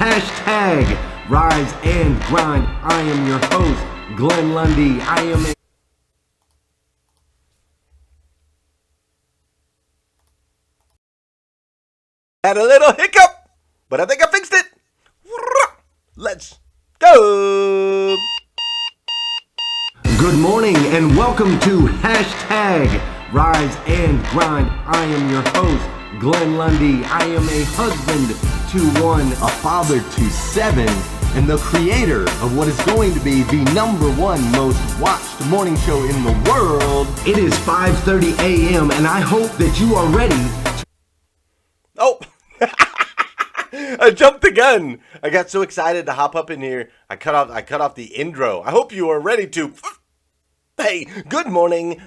Hashtag Rise and Grind. I am your host, Glenn Lundy. I am a Had a little hiccup, but I think I fixed it. Let's go. Good morning and welcome to Hashtag Rise and Grind. I am your host, Glenn Lundy. I am a husband to one, a father to seven, and the creator of what is going to be the number one most watched morning show in the world. It is 5:30 a.m. and I hope that you are ready. Oh, I jumped the gun. I got so excited to hop up in here. I cut off the intro. I hope you are ready to. Hey, good morning.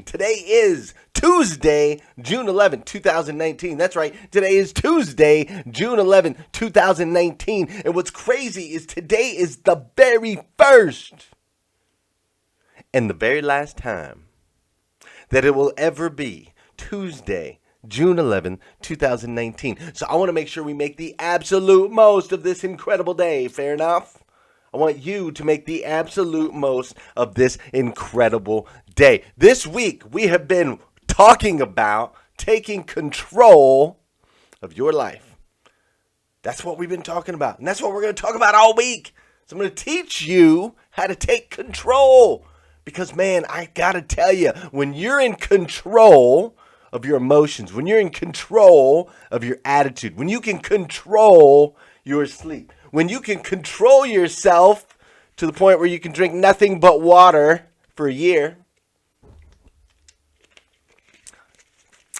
Today is Tuesday, June 11th, 2019. That's right. Today is Tuesday, June 11th, 2019. And what's crazy is today is the very first and the very last time that it will ever be Tuesday, June 11th, 2019. So I want to make sure we make the absolute most of this incredible day. Fair enough? I want you to make the absolute most of this incredible day. This week, we have been talking about taking control of your life. That's what we've been talking about. And that's what we're going to talk about all week. So I'm going to teach you how to take control. Because, man, I got to tell you, when you're in control of your emotions, when you're in control of your attitude, when you can control your sleep, when you can control yourself to the point where you can drink nothing but water for a year,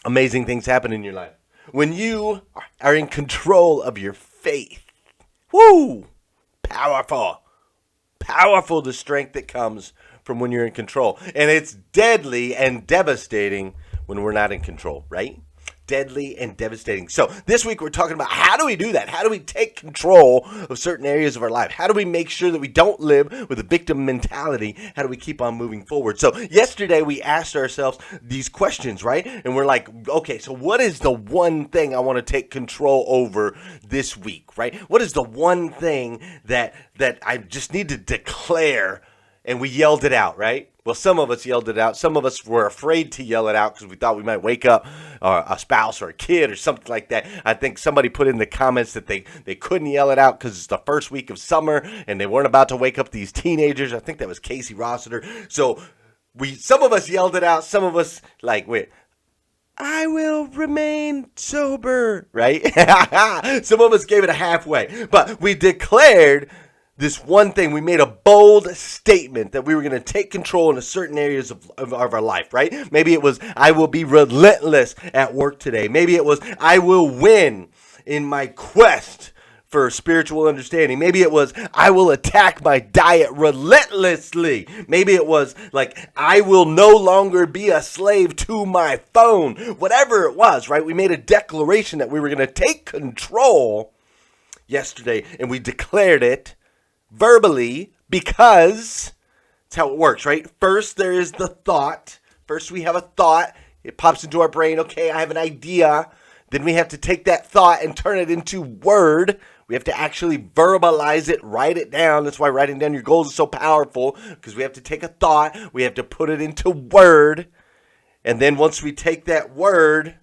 amazing things happen in your life. When you are in control of your faith, woo, powerful the strength that comes from when you're in control. And it's deadly and devastating when we're not in control, right? Deadly and devastating. So this week we're talking about how do we do that? How do we take control of certain areas of our life? How do we make sure that we don't live with a victim mentality? How do we keep on moving forward? So yesterday we asked ourselves these questions, right? And we're like, okay, so what is the one thing I want to take control over this week, right? What is the one thing that I just need to declare? And we yelled it out, right? Well, some of us yelled it out. Some of us were afraid to yell it out because we thought we might wake up a spouse or a kid or something like that. I think somebody put in the comments that they couldn't yell it out because it's the first week of summer and they weren't about to wake up these teenagers. I think that was Casey Rossiter. So some of us yelled it out. Some of us I will remain sober, right? Some of us gave it a halfway. But we declared this one thing. We made a bold statement that we were going to take control in a certain areas of our life, right? Maybe it was, I will be relentless at work today. Maybe it was, I will win in my quest for spiritual understanding. Maybe it was, I will attack my diet relentlessly. Maybe it was like, I will no longer be a slave to my phone. Whatever it was, right? We made a declaration that we were going to take control yesterday, and we declared it verbally, because it's how it works, right? First, there is the thought. First, we have a thought. It pops into our brain. Okay, I have an idea. Then we have to take that thought and turn it into word. We have to actually verbalize it, write it down. That's why writing down your goals is so powerful, because we have to take a thought. We have to put it into word. And then once we take that word,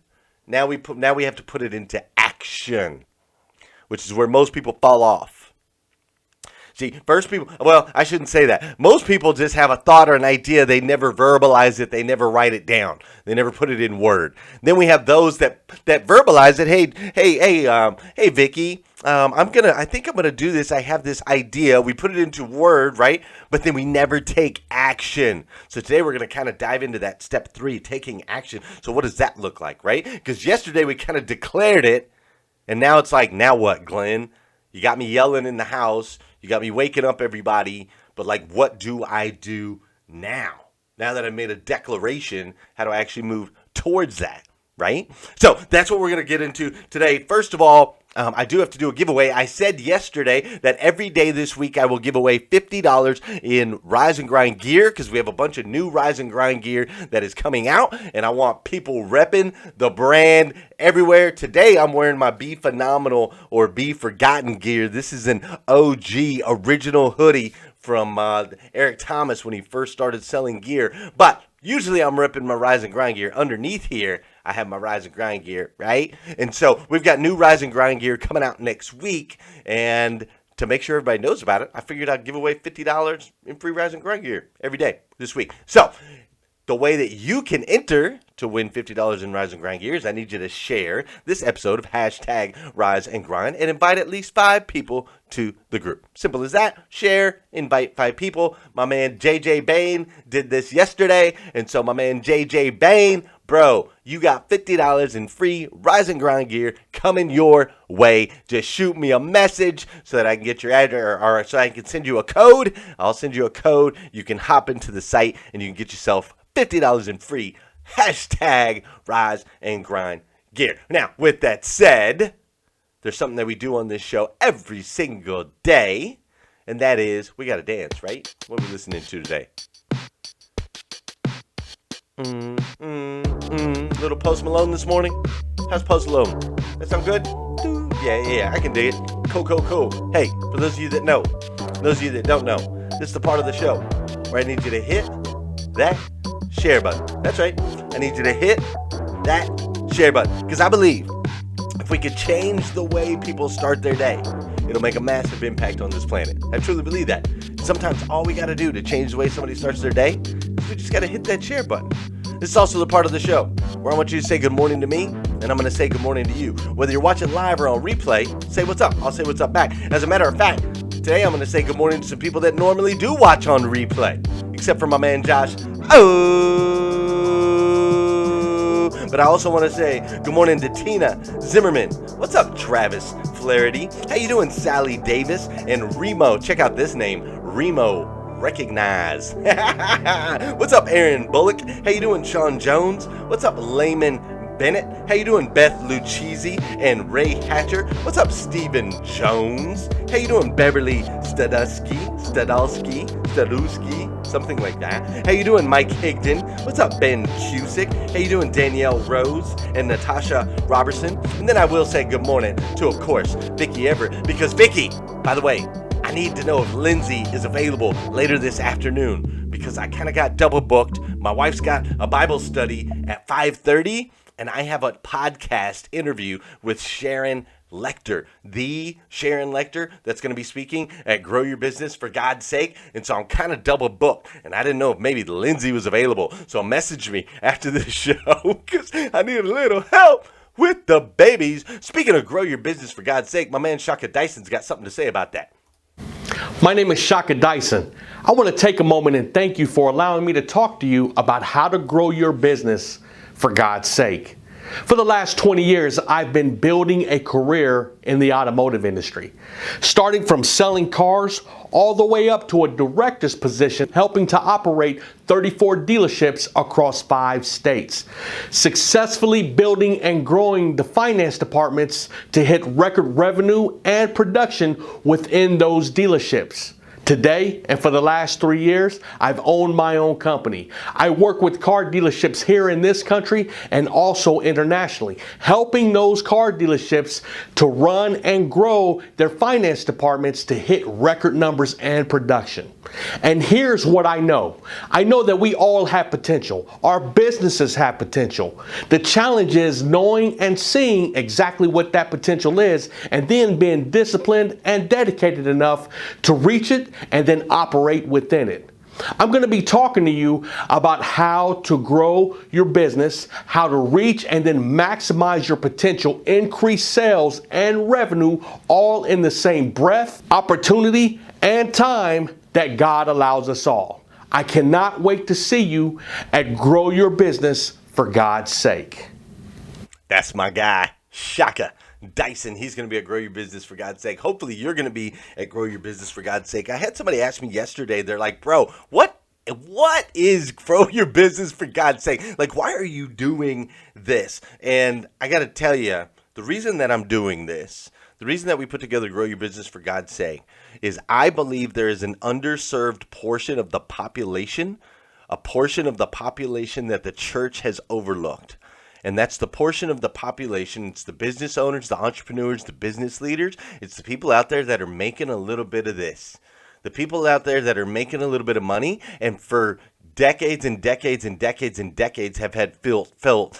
now we have to put it into action, which is where most people fall off. See, I shouldn't say that. Most people just have a thought or an idea. They never verbalize it. They never write it down. They never put it in word. Then we have those that verbalize it. Hey, Vicky, I think I'm gonna do this. I have this idea. We put it into word, right? But then we never take action. So today we're gonna kind of dive into that step 3, taking action. So what does that look like, right? Because yesterday we kind of declared it, and now it's like, now what, Glenn? You got me yelling in the house. You got me waking up everybody. But what do I do now? Now that I made a declaration, how do I actually move towards that? right? So that's what we're going to get into today. First of all, I do have to do a giveaway. I said yesterday that every day this week I will give away $50 in Rise and Grind gear because we have a bunch of new Rise and Grind gear that is coming out, and I want people repping the brand everywhere. Today I'm wearing my Be Phenomenal or Be Forgotten gear. This is an OG original hoodie from Eric Thomas when he first started selling gear. But usually I'm repping my Rise and Grind gear. Underneath here, I have my Rise and Grind gear, right? And so we've got new Rise and Grind gear coming out next week. And to make sure everybody knows about it, I figured I'd give away $50 in free Rise and Grind gear every day this week. So the way that you can enter to win $50 in Rise and Grind gear is I need you to share this episode of hashtag Rise and Grind and invite at least 5 people to the group. Simple as that. Share, invite 5 people. My man JJ Bain did this yesterday. And so my man JJ Bain, bro, you got $50 in free Rise and Grind gear coming your way. Just shoot me a message so that I can get your address or so I can send you a code. I'll send you a code. You can hop into the site and you can get yourself $50 in free hashtag Rise and Grind gear. Now, with that said, there's something that we do on this show every single day, and that is we got to dance, right? What are we listening to today? Little Post Malone this morning. How's Post Malone? That sound good? Yeah, I can dig it. Cool. Hey, for those of you that know, those of you that don't know, this is the part of the show where I need you to hit that share button. That's right. I need you to hit that share button because I believe if we could change the way people start their day, it'll make a massive impact on this planet. I truly believe that. Sometimes all we got to do to change the way somebody starts their day is we just got to hit that share button. This is also the part of the show where I want you to say good morning to me, and I'm going to say good morning to you. Whether you're watching live or on replay, say what's up. I'll say what's up back. As a matter of fact, today I'm going to say good morning to some people that normally do watch on replay, except for my man Josh. But I also want to say good morning to Tina Zimmerman. What's up, Travis Flaherty? How you doing, Sally Davis? And Remo, check out this name, Remo Recognize. What's up, Aaron Bullock? How you doing, Sean Jones? What's up, Layman Bennett? How you doing, Beth Lucchese and Ray Hatcher? What's up, Stephen Jones? How you doing, Beverly Stadowski, something like that? How you doing, Mike Higdon? What's up, Ben Cusick? How you doing, Danielle Rose and Natasha Robertson? And then I will say good morning to, of course, Vicky Everett, because Vicky, by the way, I need to know if Lindsay is available later this afternoon because I kind of got double booked. My wife's got a Bible study at 5:30. And I have a podcast interview with Sharon Lechter, the Sharon Lechter that's going to be speaking at Grow Your Business for God's Sake. And so I'm kind of double booked. And I didn't know if maybe Lindsay was available. So message me after this show because I need a little help with the babies. Speaking of Grow Your Business for God's Sake, my man Shaka Dyson's got something to say about that. My name is Shaka Dyson. I want to take a moment and thank you for allowing me to talk to you about how to grow your business for God's sake. For the last 20 years, I've been building a career in the automotive industry, starting from selling cars all the way up to a director's position, helping to operate 34 dealerships across 5 states, successfully building and growing the finance departments to hit record revenue and production within those dealerships. Today, and for the last 3 years, I've owned my own company. I work with car dealerships here in this country and also internationally, helping those car dealerships to run and grow their finance departments to hit record numbers and production. And here's what I know. I know that we all have potential. Our businesses have potential. The challenge is knowing and seeing exactly what that potential is and then being disciplined and dedicated enough to reach it and then operate within it. I'm going to be talking to you about how to grow your business, how to reach and then maximize your potential, increase sales and revenue all in the same breath, opportunity, and time that God allows us all. I cannot wait to see you at Grow Your Business for God's Sake. That's my guy, Shaka Dyson. He's going to be at Grow Your Business for God's Sake. Hopefully you're going to be at Grow Your Business for God's Sake. I had somebody ask me yesterday, they're like, bro, what what is grow your business for God's sake? Like, why are you doing this? And I got to tell you, the reason that I'm doing this, the reason that we put together Grow Your Business for God's sake, is I believe there is an underserved portion of the population, a portion of the population that the church has overlooked. And that's the portion of the population. It's the business owners, the entrepreneurs, the business leaders. It's the people out there that are making a little bit of this. The people out there that are making a little bit of money, and for decades and decades and decades and decades have had felt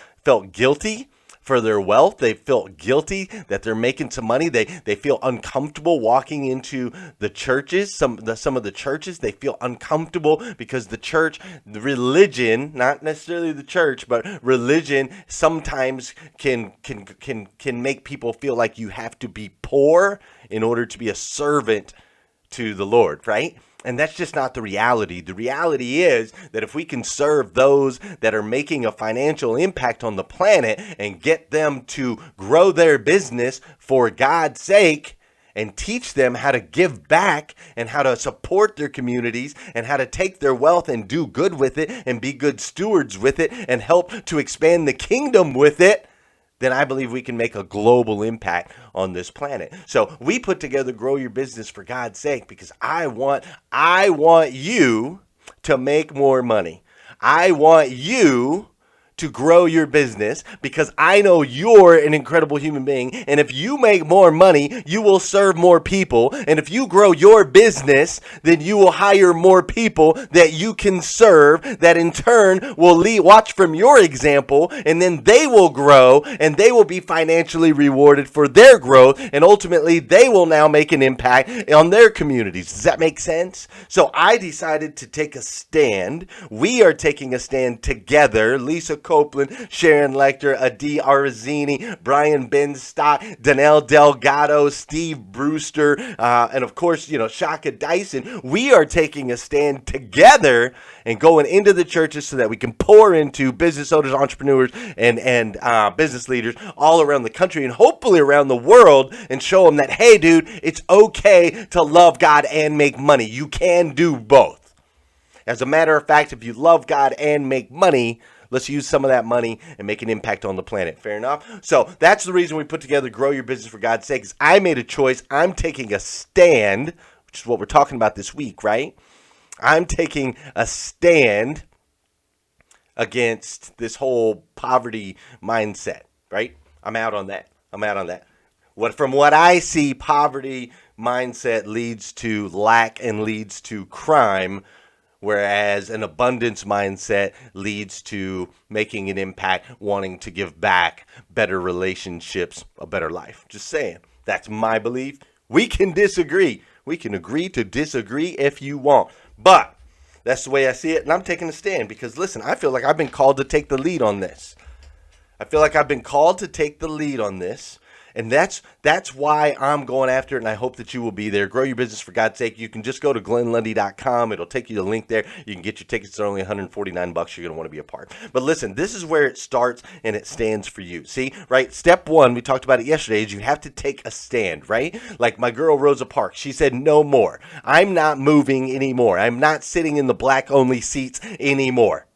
guilty for their wealth. They felt guilty that they're making some money. They feel uncomfortable walking into the churches. Some of the churches, they feel uncomfortable because the church, the religion, not necessarily the church, but religion sometimes can make people feel like you have to be poor in order to be a servant to the Lord, right? And that's just not the reality. The reality is that if we can serve those that are making a financial impact on the planet and get them to grow their business for God's sake and teach them how to give back and how to support their communities and how to take their wealth and do good with it and be good stewards with it and help to expand the kingdom with it, then I believe we can make a global impact on this planet. So we put together Grow Your Business for God's sake because I want you to make more money. I want you to grow your business because I know you're an incredible human being. And if you make more money, you will serve more people. And if you grow your business, then you will hire more people that you can serve, that in turn will watch from your example, and then they will grow and they will be financially rewarded for their growth. And ultimately, they will now make an impact on their communities. Does that make sense? So I decided to take a stand. We are taking a stand together. Lisa Copeland, Sharon Lecter, Adi Arzini, Brian Benstock, Danelle Delgado, Steve Brewster, and of course, Shaka Dyson. We are taking a stand together and going into the churches so that we can pour into business owners, entrepreneurs, and business leaders all around the country and hopefully around the world and show them that, hey, dude, it's okay to love God and make money. You can do both. As a matter of fact, if you love God and make money, let's use some of that money and make an impact on the planet. Fair enough? So that's the reason we put together Grow Your Business for God's sake. Is I made a choice. I'm taking a stand, which is what we're talking about this week, right? I'm taking a stand against this whole poverty mindset, right? I'm out on that. From what I see, poverty mindset leads to lack and leads to crime, whereas an abundance mindset leads to making an impact, wanting to give back, better relationships, a better life. Just saying. That's my belief. We can disagree. We can agree to disagree if you want. But that's the way I see it, and I'm taking a stand because, listen, I feel like I've been called to take the lead on this. And that's why I'm going after it, and I hope that you will be there. Grow Your Business for God's sake. You can just go to GlennLundy.com. It'll take you to the link there. You can get your tickets. They're only $149. You're going to want to be a part. But listen, this is where it starts, and it stands for you. See, right? Step one, we talked about it yesterday, is you have to take a stand, right? Like my girl Rosa Parks. She said, no more. I'm not moving anymore. I'm not sitting in the black-only seats anymore.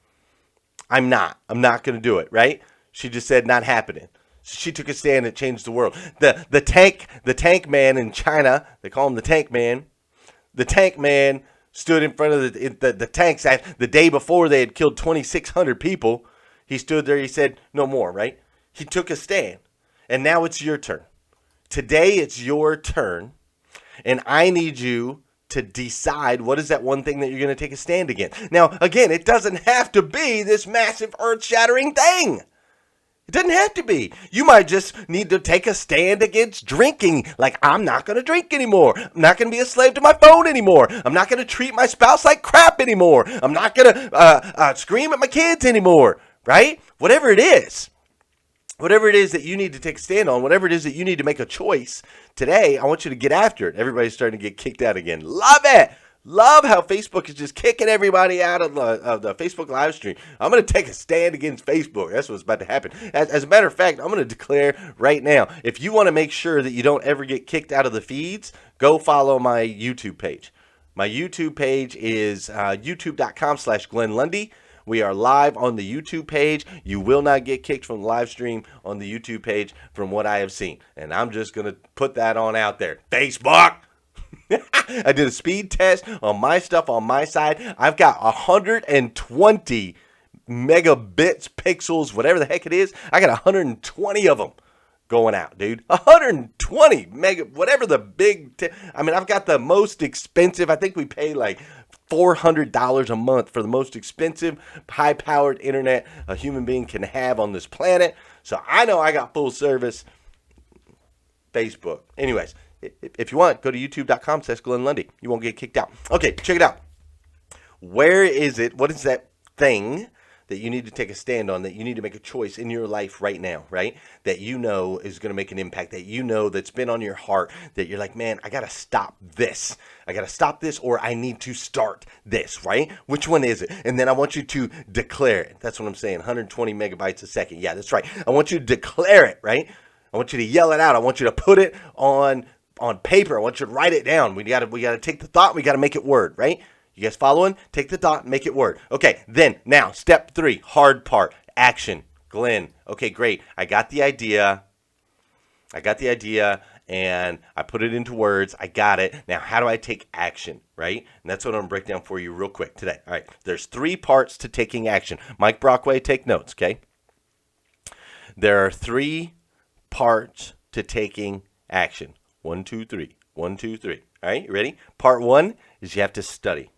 I'm not going to do it, right? She just said, not happening. She took a stand and changed the world. The tank man in China, they call him the tank man. The tank man stood in front of the tanks the day before they had killed 2,600 people. He stood there, he said, no more, right? He took a stand. And now it's your turn. Today it's your turn. And I need you to decide what is that one thing that you're going to take a stand against. Now, again, it doesn't have to be this massive earth-shattering thing. It doesn't have to be. You might just need to take a stand against drinking. Like, I'm not going to drink anymore. I'm not going to be a slave to my phone anymore. I'm not going to treat my spouse like crap anymore. I'm not going to scream at my kids anymore, right? Whatever it is that you need to take a stand on, whatever it is that you need to make a choice today, I want you to get after it. Everybody's starting to get kicked out again. Love it. Love how Facebook is just kicking everybody out of the Facebook live stream. I'm going to take a stand against Facebook. That's what's about to happen. As a matter of fact, I'm going to declare right now, if you want to make sure that you don't ever get kicked out of the feeds, go follow my YouTube page. My YouTube page is youtube.com/Glenn Lundy. We are live on the YouTube page. You will not get kicked from the live stream on the YouTube page from what I have seen. And I'm just going to put that on out there. Facebook! I did a speed test on my stuff on my side. I've got 120 megabits, pixels, whatever the heck it is. I got 120 of them going out, dude. 120 mega, whatever the big. I've got the most expensive. I think we pay like $400 a month for the most expensive, high-powered internet a human being can have on this planet. So I know I got full service. Facebook. Anyways, if you want, go to youtube.com/Glenn Lundy. You won't get kicked out. Okay, check it out. Where is it? What is that thing that you need to take a stand on, that you need to make a choice in your life right now, right? That you know is going to make an impact, that you know that's been on your heart, that you're like, man, I got to stop this. I got to stop this, or I need to start this, right? Which one is it? And then I want you to declare it. That's what I'm saying, 120 megabytes a second. Yeah, that's right. I want you to declare it, right? I want you to yell it out. I want you to put it on paper. I want you to write it down. We got to take the thought. We got to make it word, right? You guys following? Take the thought, make it word. Okay, then, now, step 3, hard part, action. Glenn, okay, great. I got the idea, and I put it into words. I got it. Now, how do I take action, right? And that's what I'm going to break down for you real quick today. All right, there's 3 parts to taking action. Mike Brockway, take notes, okay? There are 3 parts to taking action. 1, 2, 3. 1, 2, 3. All right, you ready? Part 1 is you have to study.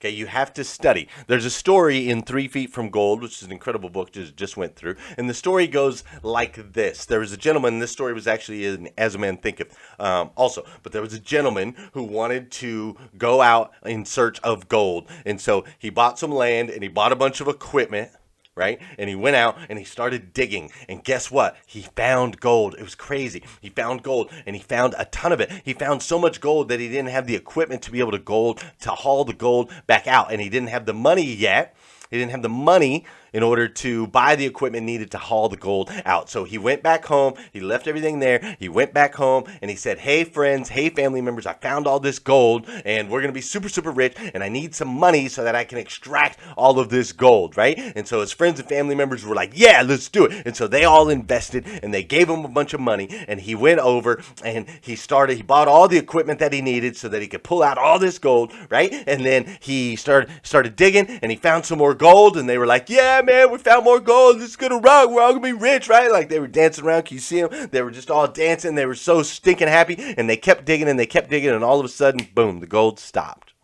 Okay, you have to study. There's a story in 3 Feet from Gold, which is an incredible book just went through. And the story goes like this. There was a gentleman, this story was actually in As a Man Thinketh also. But there was a gentleman who wanted to go out in search of gold. And so he bought some land and he bought a bunch of equipment, right? And he went out and he started digging. And guess what? He found gold. It was crazy. He found gold and he found a ton of it. He found so much gold that he didn't have the equipment to be able to haul the gold back out. And he didn't have the money yet. He didn't have the money in order to buy the equipment needed to haul the gold out. So he went back home. He left everything there. He went back home and he said, hey, friends, hey, family members, I found all this gold and we're going to be super, super rich and I need some money so that I can extract all of this gold, right? And so his friends and family members were like, yeah, let's do it. And so they all invested and they gave him a bunch of money and he went over and he bought all the equipment that he needed so that he could pull out all this gold, right? And then he started digging and he found some more gold and they were like, yeah, man, we found more gold. This is gonna rock. We're all gonna be rich, right? Like they were dancing around. Can you see them? They were just all dancing. They were so stinking happy and they kept digging and they kept digging and all of a sudden, boom, the gold stopped.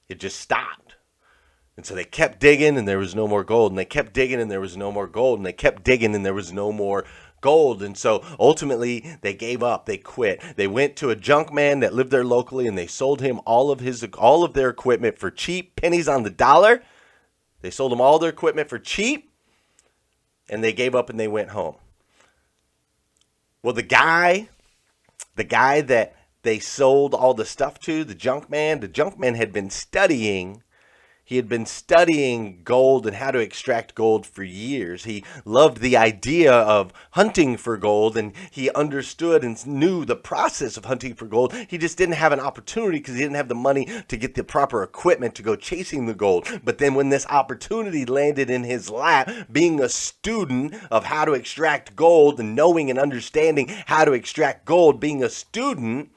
It just stopped. And so they kept digging and there was no more gold and they kept digging and there was no more gold and they kept digging and there was no more gold. And so ultimately they gave up. They quit. They went to a junk man that lived there locally and they sold him all of their equipment for cheap, pennies on the dollar. They sold him all their equipment for cheap and they gave up and they went home. Well, the guy that they sold all the stuff to, the junk man had been studying. He had been studying gold and how to extract gold for years. He loved the idea of hunting for gold and he understood and knew the process of hunting for gold. He just didn't have an opportunity because he didn't have the money to get the proper equipment to go chasing the gold. But then when this opportunity landed in his lap, being a student of how to extract gold and knowing and understanding how to extract gold, being a student,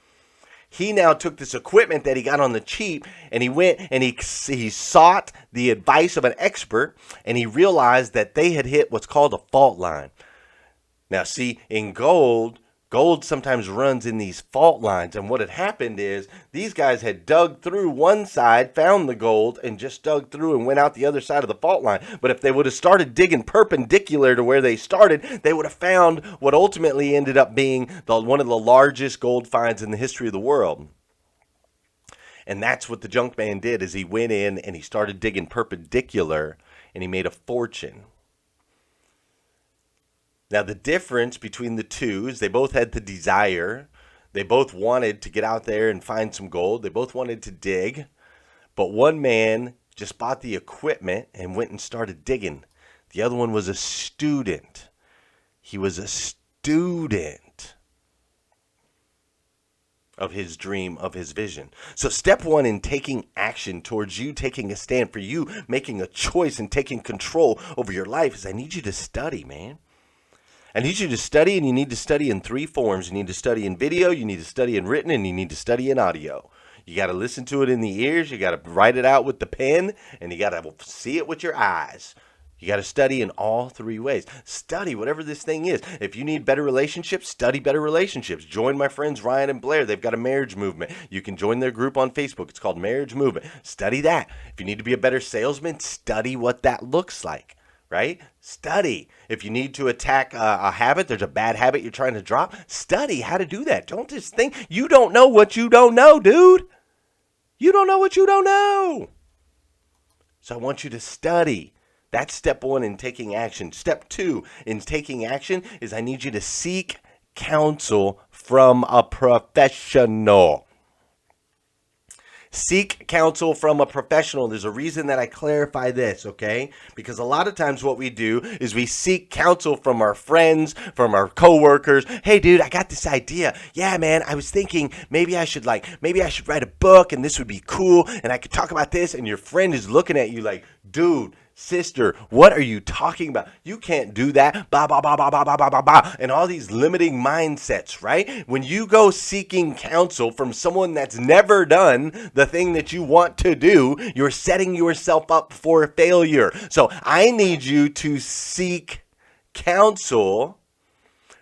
he now took this equipment that he got on the cheap and he went and he sought the advice of an expert and he realized that they had hit what's called a fault line. Now, see, in gold sometimes runs in these fault lines. And what had happened is these guys had dug through one side, found the gold, and just dug through and went out the other side of the fault line. But if they would have started digging perpendicular to where they started, they would have found what ultimately ended up being one of the largest gold finds in the history of the world. And that's what the junk man did, is he went in and he started digging perpendicular and he made a fortune. Now, the difference between the two is they both had the desire. They both wanted to get out there and find some gold. They both wanted to dig. But one man just bought the equipment and went and started digging. The other one was a student. He was a student. of his dream, of his vision. So step one in taking action towards you, taking a stand for you, making a choice and taking control over your life is I need you to study, man. I need you to study, and you need to study in 3 forms. You need to study in video, you need to study in written, and you need to study in audio. You got to listen to it in the ears, you got to write it out with the pen, and you got to see it with your eyes. You got to study in all 3 ways. Study whatever this thing is. If you need better relationships, study better relationships. Join my friends Ryan and Blair. They've got a marriage movement. You can join their group on Facebook. It's called Marriage Movement. Study that. If you need to be a better salesman, study what that looks like, right? Study. If you need to attack a habit, there's a bad habit you're trying to drop, study how to do that. Don't just think you don't know what you don't know, dude. You don't know what you don't know. So I want you to study. That's step 1 in taking action. Step 2 in taking action is I need you to seek counsel from a professional. Seek counsel from a professional. There's a reason that I clarify this, okay? Because a lot of times what we do is we seek counsel from our friends, from our coworkers. Hey, dude, I got this idea. Yeah, man, I was thinking maybe I should write a book and this would be cool and I could talk about this. And your friend is looking at you like, dude, sister, what are you talking about? You can't do that. Blah, blah, blah, blah, blah, blah, blah, blah, blah. And all these limiting mindsets, right? When you go seeking counsel from someone that's never done the thing that you want to do, you're setting yourself up for failure. So I need you to seek counsel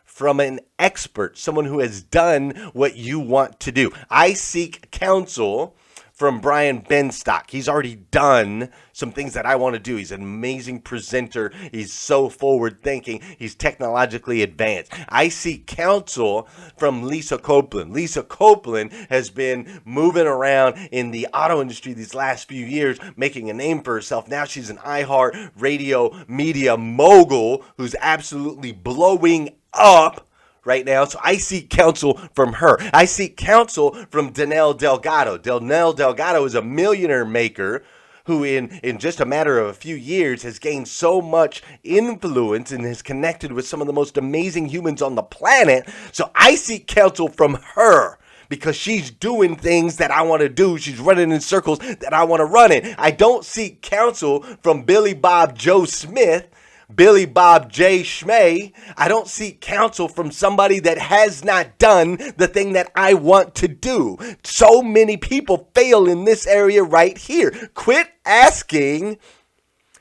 from an expert, someone who has done what you want to do. I seek counsel from Brian Benstock. He's already done some things that I want to do. He's an amazing presenter. He's so forward thinking. He's technologically advanced. I seek counsel from Lisa Copeland. Lisa Copeland has been moving around in the auto industry these last few years, making a name for herself. Now she's an iHeart radio media mogul who's absolutely blowing up right now. So I seek counsel from her. I seek counsel from Danelle Delgado. Danelle Delgado is a millionaire maker who in just a matter of a few years has gained so much influence and has connected with some of the most amazing humans on the planet. So I seek counsel from her because she's doing things that I want to do. She's running in circles that I want to run in. I don't seek counsel from Billy Bob Joe Smith, Billy Bob J. Schmay. I don't seek counsel from somebody that has not done the thing that I want to do. So many people fail in this area right here. Quit asking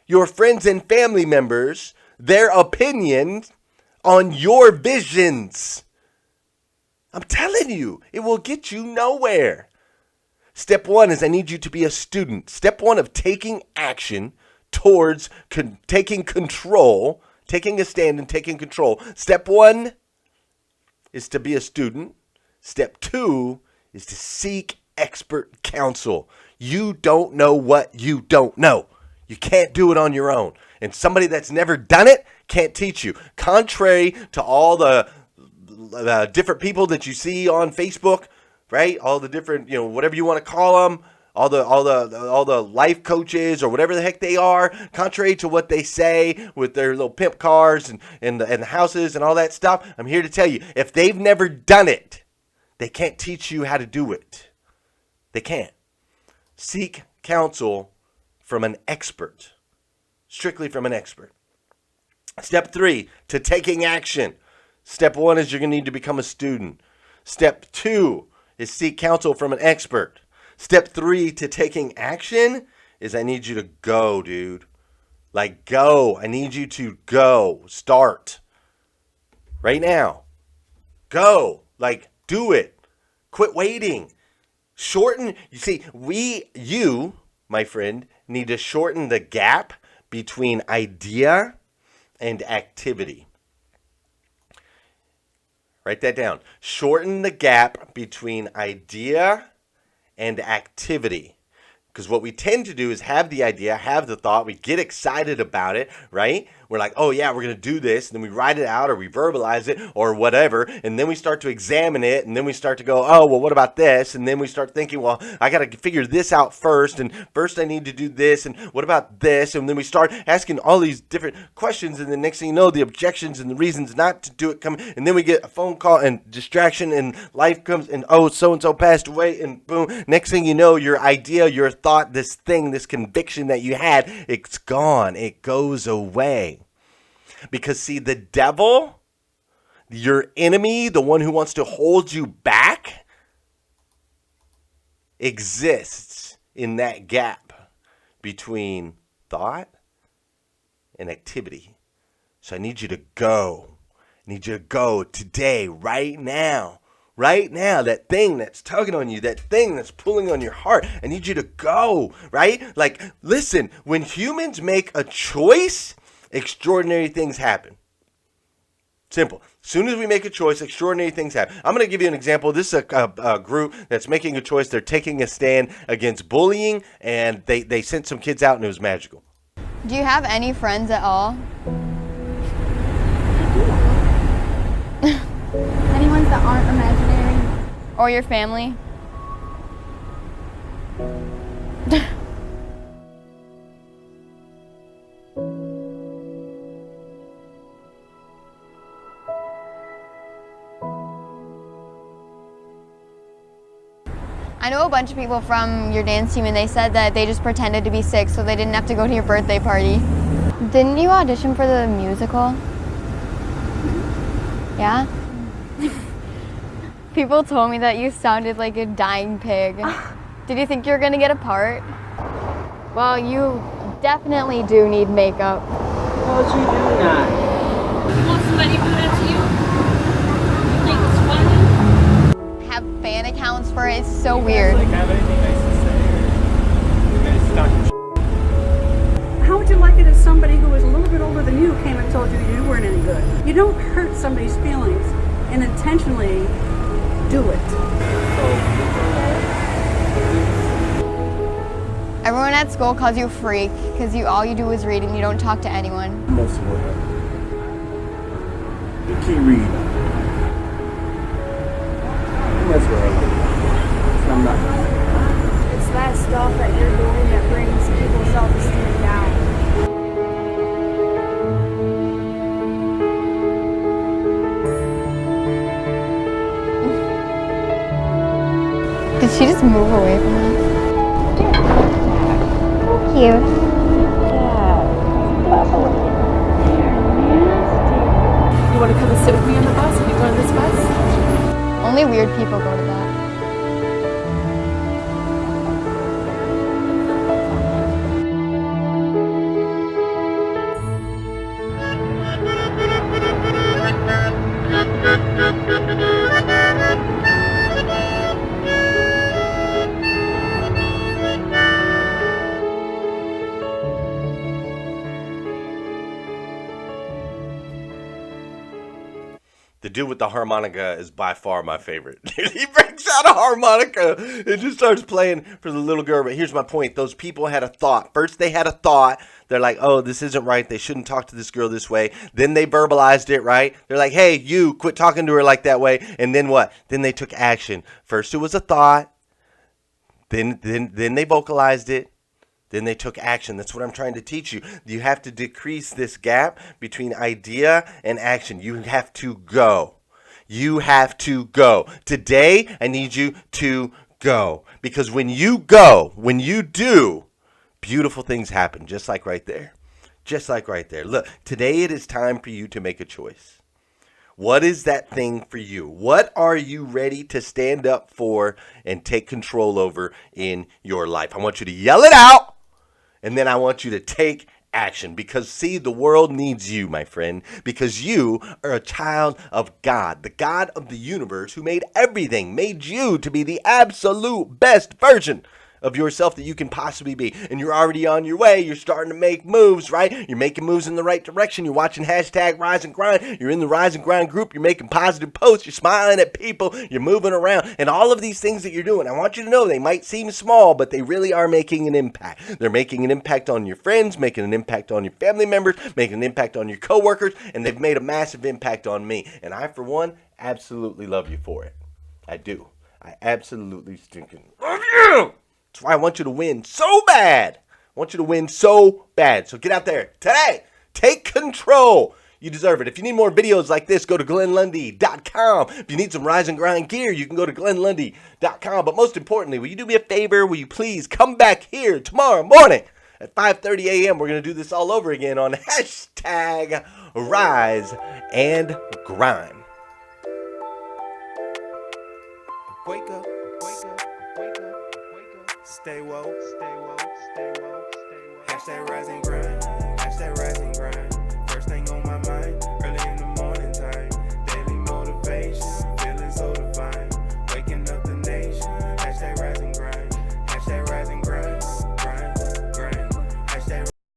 your friends and family members their opinion on your visions. I'm telling you, it will get you nowhere. Step 1 is I need you to be a student. Step 1 of taking action towards taking control, taking a stand and taking control. Step 1 is to be a student. Step 2 is to seek expert counsel. You don't know what you don't know. You can't do it on your own. And somebody that's never done it can't teach you. Contrary to all the different people that you see on Facebook, right? All the different, whatever you want to call them, all the life coaches or whatever the heck they are, contrary to what they say with their little pimp cars and the houses and all that stuff, I'm here to tell you, if they've never done it, they can't teach you how to do it. They can't. Seek counsel from an expert, strictly from an expert. Step 3, to taking action. Step 1 is you're going to need to become a student. Step 2 is seek counsel from an expert. Step 3 to taking action is I need you to go, dude. Like, go. I need you to go. Start. Right now. Go. Like, do it. Quit waiting. Shorten. You see, you, my friend, need to shorten the gap between idea and activity. Write that down. Shorten the gap between idea and activity. Because what we tend to do is have the idea, have the thought, we get excited about it, right? We're like, oh yeah, we're going to do this. And then we write it out or we verbalize it or whatever. And then we start to examine it. And then we start to go, oh, well, what about this? And then we start thinking, well, I got to figure this out first. And first I need to do this. And what about this? And then we start asking all these different questions. And the next thing you know, the objections and the reasons not to do it come. And then we get a phone call and distraction and life comes and, oh, so-and-so passed away. And boom, next thing you know, your idea, your thought, this thing, this conviction that you had, it's gone. It goes away. Because see, the devil, your enemy, the one who wants to hold you back, exists in that gap between thought and activity. So I need you to go. I need you to go today, right now. Right now, that thing that's tugging on you, that thing that's pulling on your heart, I need you to go, right? Like, listen, when humans make a choice, extraordinary things happen. Simple. As soon as we make a choice, extraordinary things happen. I'm going to give you an example. This is a group that's making a choice. They're taking a stand against bullying, and they sent some kids out, and it was magical. Do you have any friends at all? Any ones that aren't imaginary? Or your family? I know a bunch of people from your dance team, and they said that they just pretended to be sick so they didn't have to go to your birthday party. Didn't you audition for the musical? Yeah? People told me that you sounded like a dying pig. Did you think you were gonna get a part? Well, you definitely do need makeup. How would you do that? Want somebody to do that to you? You think it's funny? Have fan accounts for it. It's so weird. Have anything nice to say? Or you guys stuck? How would you like it if somebody who was a little bit older than you came and told you you weren't any good? You don't hurt somebody's feelings and intentionally do it. Everyone at school calls you a freak because all you do is read and you don't talk to anyone. Most of it. You keep reading. That's what I like. I'm not. It's that stuff that you're doing that brings people's self-esteem down. Did she just move away from us? Cute. You want to come and sit with me on the bus if you go on this bus? Only weird people go to that. The dude with the harmonica is by far my favorite. He breaks out a harmonica and just starts playing for the little girl. But here's my point. Those people had a thought. First, they had a thought. They're like, oh, this isn't right. They shouldn't talk to this girl this way. Then they verbalized it, right? They're like, hey, you, quit talking to her like that way. And then what? Then they took action. First, it was a thought. Then they vocalized it. Then they took action. That's what I'm trying to teach you. You have to decrease this gap between idea and action. You have to go. You have to go. Today, I need you to go. Because when you go, when you do, beautiful things happen. Just like right there. Just like right there. Look, today it is time for you to make a choice. What is that thing for you? What are you ready to stand up for and take control over in your life? I want you to yell it out. And then I want you to take action because, see, the world needs you, my friend, because you are a child of God, the God of the universe who made everything, made you to be the absolute best version of yourself that you can possibly be. And you're already on your way. You're starting to make moves, right? You're making moves in the right direction. You're watching hashtag Rise and Grind. You're in the Rise and Grind group. You're making positive posts. You're smiling at people. You're moving around. And all of these things that you're doing, I want you to know they might seem small, but they really are making an impact. They're making an impact on your friends, making an impact on your family members, making an impact on your coworkers, and they've made a massive impact on me. And I, for one, absolutely love you for it. I do. I absolutely stinking love you. That's why I want you to win so bad. I want you to win so bad. So get out there today. Take control. You deserve it. If you need more videos like this, go to GlennLundy.com. If you need some Rise and Grind gear, you can go to GlennLundy.com. But most importantly, will you do me a favor? Will you please come back here tomorrow morning at 5:30 a.m. We're going to do this all over again on hashtag Rise and Grind. Wake up, wake up, wake up, wake up. Stay woke, stay woke, stay woke, stay woke. Hashtag Rise and Grind.